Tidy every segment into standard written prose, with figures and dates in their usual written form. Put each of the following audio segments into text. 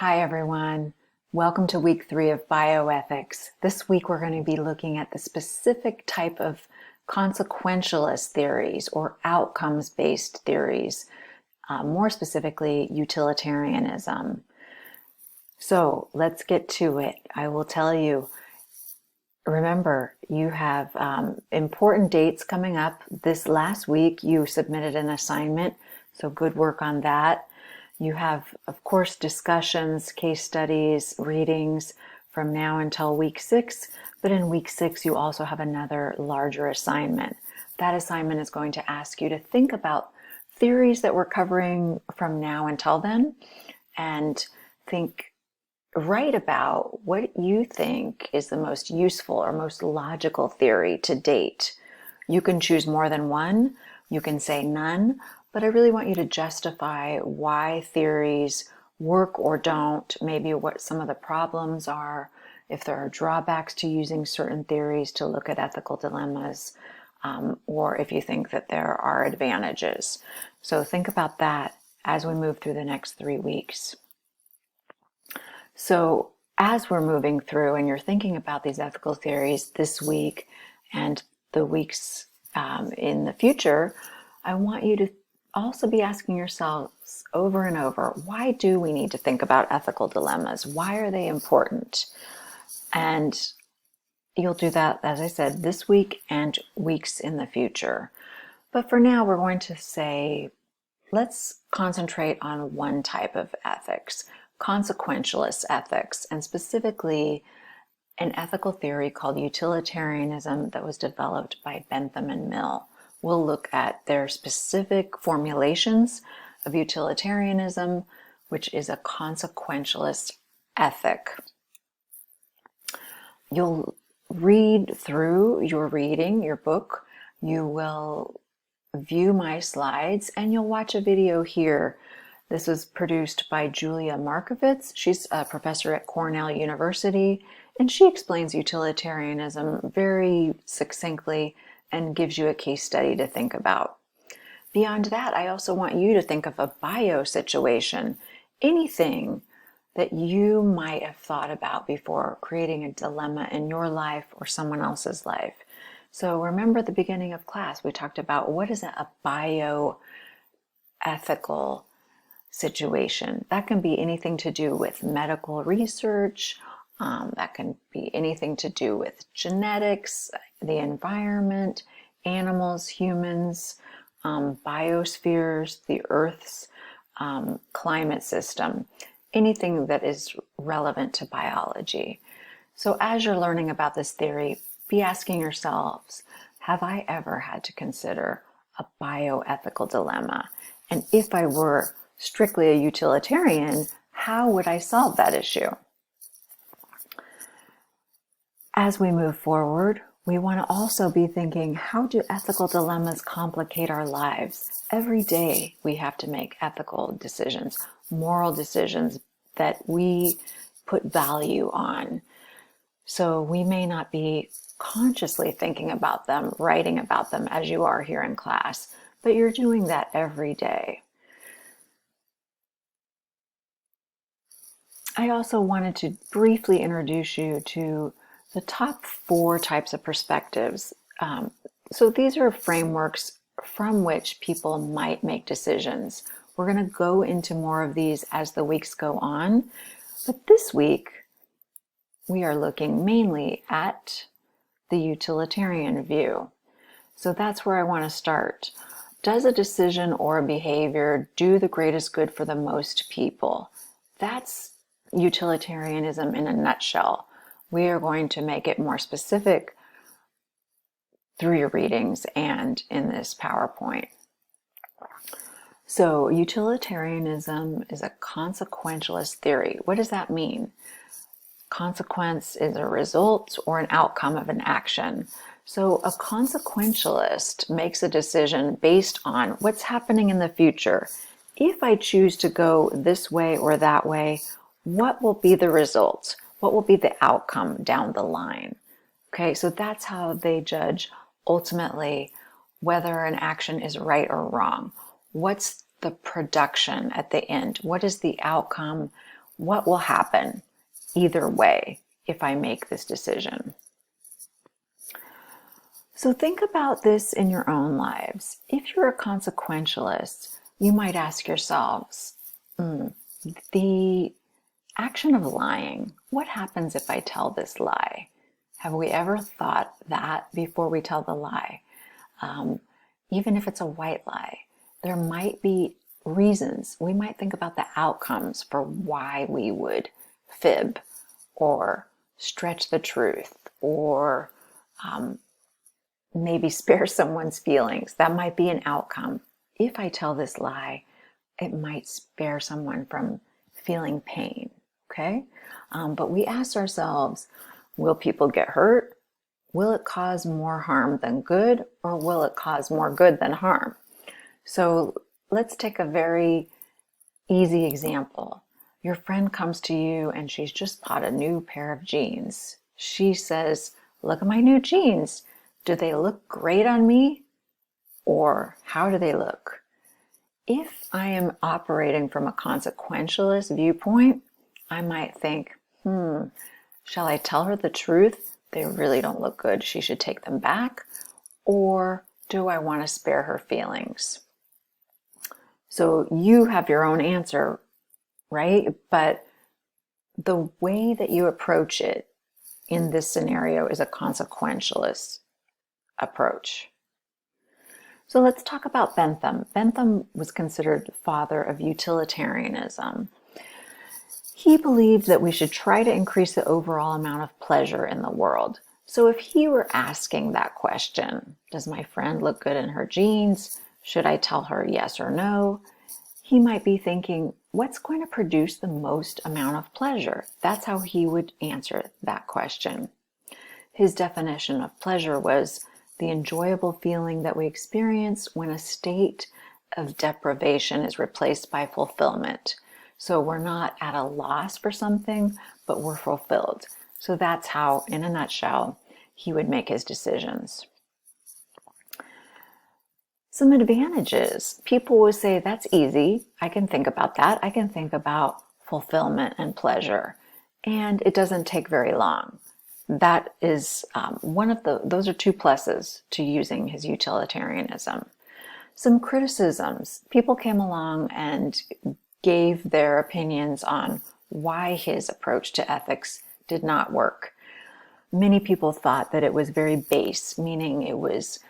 Hi everyone. Welcome to week 3 of Bioethics. This week we're going to be looking at the specific type of consequentialist theories or outcomes-based theories, more specifically utilitarianism. So let's get to it. I will tell you, remember, you have important dates coming up. This last week you submitted an assignment, so good work on that. You have, of course, discussions, case studies, readings from now until week 6, but in week 6 you also have another larger assignment. That assignment is going to ask you to think about theories that we're covering from now until then, and write about what you think is the most useful or most logical theory to date. You can choose more than one, you can say none, but I really want you to justify why theories work or don't, maybe what some of the problems are, if there are drawbacks to using certain theories to look at ethical dilemmas, or if you think that there are advantages. So think about that as we move through the next 3 weeks. So as we're moving through and you're thinking about these ethical theories this week and the weeks in the future, I want you to also be asking yourselves over and over, why do we need to think about ethical dilemmas? Why are they important? And you'll do that, as I said, this week and weeks in the future. But for now, we're going to say, let's concentrate on one type of ethics, consequentialist ethics, and specifically an ethical theory called utilitarianism that was developed by Bentham and Mill. We'll look at their specific formulations of utilitarianism, which is a consequentialist ethic. You'll read through your reading, your book. You will view my slides, and you'll watch a video here. This was produced by Julia Markovits. She's a professor at Cornell University, and she explains utilitarianism very succinctly and gives you a case study to think about. Beyond that, I also want you to think of a bio situation, anything that you might have thought about before creating a dilemma in your life or someone else's life. So remember at the beginning of class, we talked about what is a bioethical situation. That can be anything to do with medical research, that can be anything to do with genetics, the environment, animals, humans, biospheres, the Earth's climate system, anything that is relevant to biology. So as you're learning about this theory, be asking yourselves, have I ever had to consider a bioethical dilemma? And if I were strictly a utilitarian, how would I solve that issue? As we move forward, we want to also be thinking, how do ethical dilemmas complicate our lives? Every day we have to make ethical decisions, moral decisions that we put value on. So we may not be consciously thinking about them, writing about them as you are here in class, but you're doing that every day. I also wanted to briefly introduce you to the top 4 types of perspectives. So these are frameworks from which people might make decisions. We're going to go into more of these as the weeks go on, but this week we are looking mainly at the utilitarian view. So that's where I want to start. Does a decision or a behavior do the greatest good for the most people? That's utilitarianism in a nutshell. We are going to make it more specific through your readings and in this PowerPoint. So utilitarianism is a consequentialist theory. What does that mean? Consequence is a result or an outcome of an action. So a consequentialist makes a decision based on what's happening in the future. If I choose to go this way or that way, what will be the result? What will be the outcome down the line? Okay, so that's how they judge ultimately whether an action is right or wrong. What's the production at the end? What is the outcome? what will happen either way if I make this decision? So think about this in your own lives. If you're a consequentialist, you might ask yourselves, the action of lying, what happens if I tell this lie? Have we ever thought that before we tell the lie? Even if it's a white lie, there might be reasons. We might think about the outcomes for why we would fib or stretch the truth or maybe spare someone's feelings. That might be an outcome. If I tell this lie, it might spare someone from feeling pain, okay? But we ask ourselves, will people get hurt? Will it cause more harm than good, or will it cause more good than harm? So let's take a very easy example. Your friend comes to you and she's just bought a new pair of jeans. She says, look at my new jeans. Do they look great on me? Or how do they look? If I am operating from a consequentialist viewpoint, I might think, shall I tell her the truth? They really don't look good. She should take them back. Or do I want to spare her feelings? So you have your own answer, right? But the way that you approach it in this scenario is a consequentialist approach. So let's talk about Bentham. Bentham was considered the father of utilitarianism. He believed that we should try to increase the overall amount of pleasure in the world. So if he were asking that question, does my friend look good in her jeans? Should I tell her yes or no? He might be thinking, what's going to produce the most amount of pleasure? That's how he would answer that question. His definition of pleasure was the enjoyable feeling that we experience when a state of deprivation is replaced by fulfillment. So we're not at a loss for something, but we're fulfilled. So that's how, in a nutshell, he would make his decisions. Some advantages. People would say, that's easy. I can think about that. I can think about fulfillment and pleasure. And it doesn't take very long. That is those are two pluses to using his utilitarianism. Some criticisms. People came along and gave their opinions on why his approach to ethics did not work. Many people thought that it was very base, meaning it was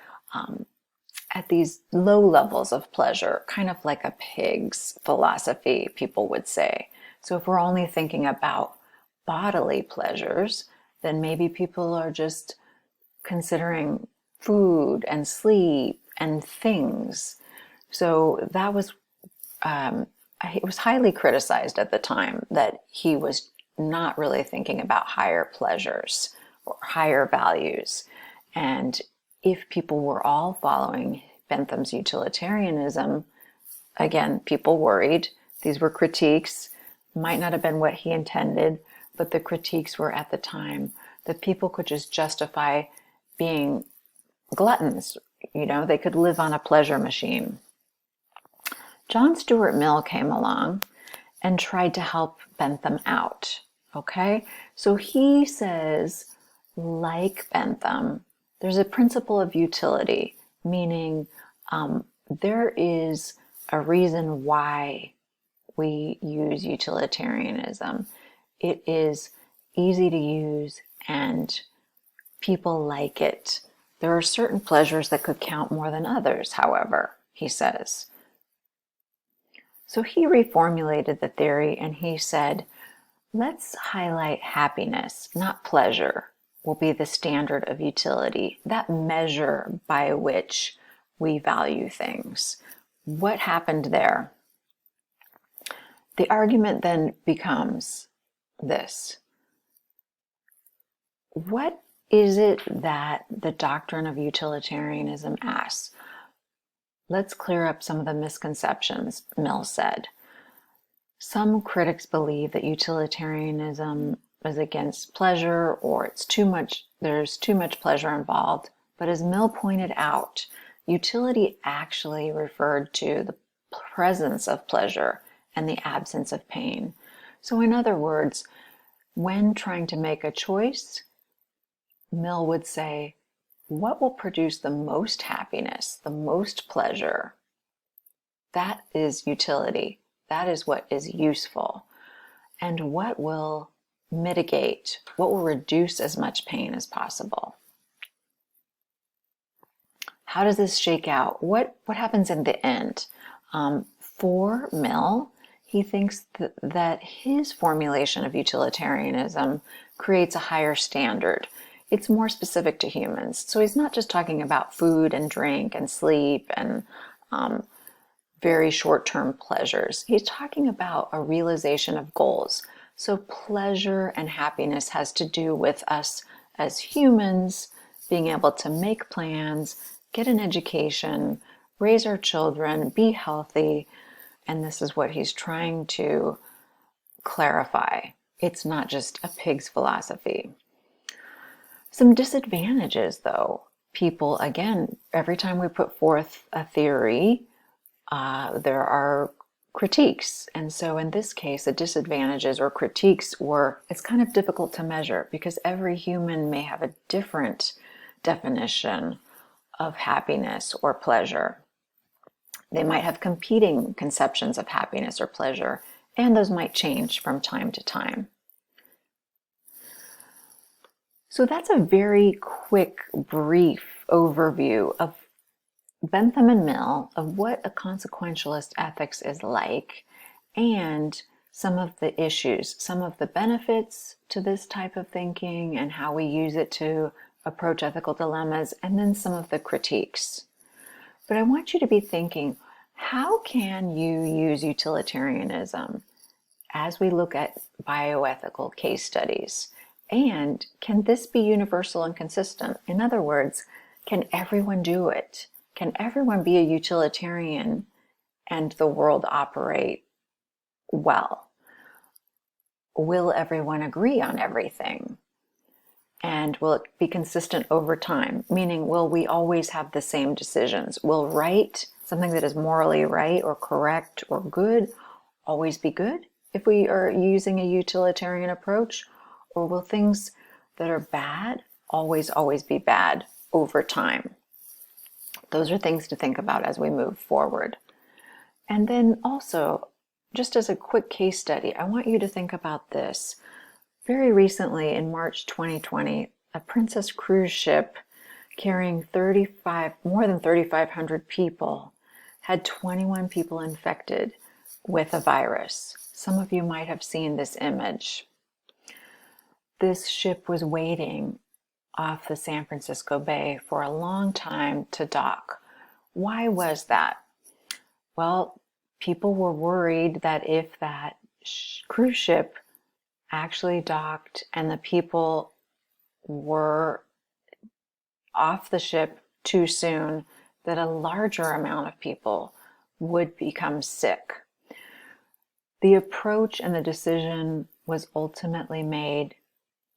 at these low levels of pleasure, kind of like a pig's philosophy, people would say. So if we're only thinking about bodily pleasures, then maybe people are just considering food and sleep and things. So that was, it was highly criticized at the time that he was not really thinking about higher pleasures or higher values. And if people were all following Bentham's utilitarianism, again, people worried. These were critiques, might not have been what he intended, but the critiques were at the time that people could just justify being gluttons. They could live on a pleasure machine. John Stuart Mill came along and tried to help Bentham out. Okay? So he says, like Bentham, there's a principle of utility, meaning there is a reason why we use utilitarianism. It is easy to use and people like it. There are certain pleasures that could count more than others, however, he says. So he reformulated the theory and he said, let's highlight happiness, not pleasure, will be the standard of utility, that measure by which we value things. What happened there? The argument then becomes this. What is it that the doctrine of utilitarianism asks? Let's clear up some of the misconceptions, Mill said. Some critics believe that utilitarianism is against pleasure or there's too much pleasure involved. But as Mill pointed out, utility actually referred to the presence of pleasure and the absence of pain. So in other words, when trying to make a choice, Mill would say, what will produce the most happiness, the most pleasure? That is utility. That is what is useful. And what will mitigate, what will reduce as much pain as possible? How does this shake out? What happens in the end? For Mill, he thinks that his formulation of utilitarianism creates a higher standard. It's more specific to humans. So he's not just talking about food and drink and sleep and very short-term pleasures. He's talking about a realization of goals. So pleasure and happiness has to do with us as humans being able to make plans, get an education, raise our children, be healthy. And this is what he's trying to clarify. It's not just a pig's philosophy. Some disadvantages, though. People, again, every time we put forth a theory, there are critiques. And so in this case, the disadvantages or critiques it's kind of difficult to measure because every human may have a different definition of happiness or pleasure. They might have competing conceptions of happiness or pleasure, and those might change from time to time. So that's a very quick, brief overview of Bentham and Mill, of what a consequentialist ethics is like, and some of the issues, some of the benefits to this type of thinking and how we use it to approach ethical dilemmas, and then some of the critiques. But I want you to be thinking, how can you use utilitarianism as we look at bioethical case studies? And can this be universal and consistent? In other words, can everyone do it? Can everyone be a utilitarian and the world operate well? Will everyone agree on everything? And will it be consistent over time? Meaning, will we always have the same decisions? Will right, something that is morally right or correct or good, always be good if we are using a utilitarian approach? Or will things that are bad always be bad over time? Those are things to think about as we move forward. And then also, just as a quick case study, I want you to think about this. Very recently, in March 2020, a Princess cruise ship carrying more than 3,500 people had 21 people infected with a virus. Some of you might have seen this image. This ship was waiting off the San Francisco Bay for a long time to dock. Why was that? Well, people were worried that if that cruise ship actually docked and the people were off the ship too soon, that a larger amount of people would become sick. The approach and the decision was ultimately made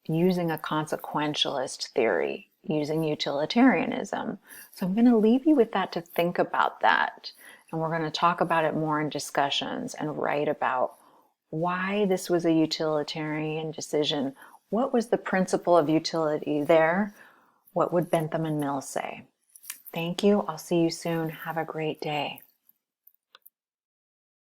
using a consequentialist theory, using utilitarianism. So I'm going to leave you with that to think about that. And we're going to talk about it more in discussions and write about why this was a utilitarian decision. What was the principle of utility there? What would Bentham and Mill say? Thank you. I'll see you soon. Have a great day.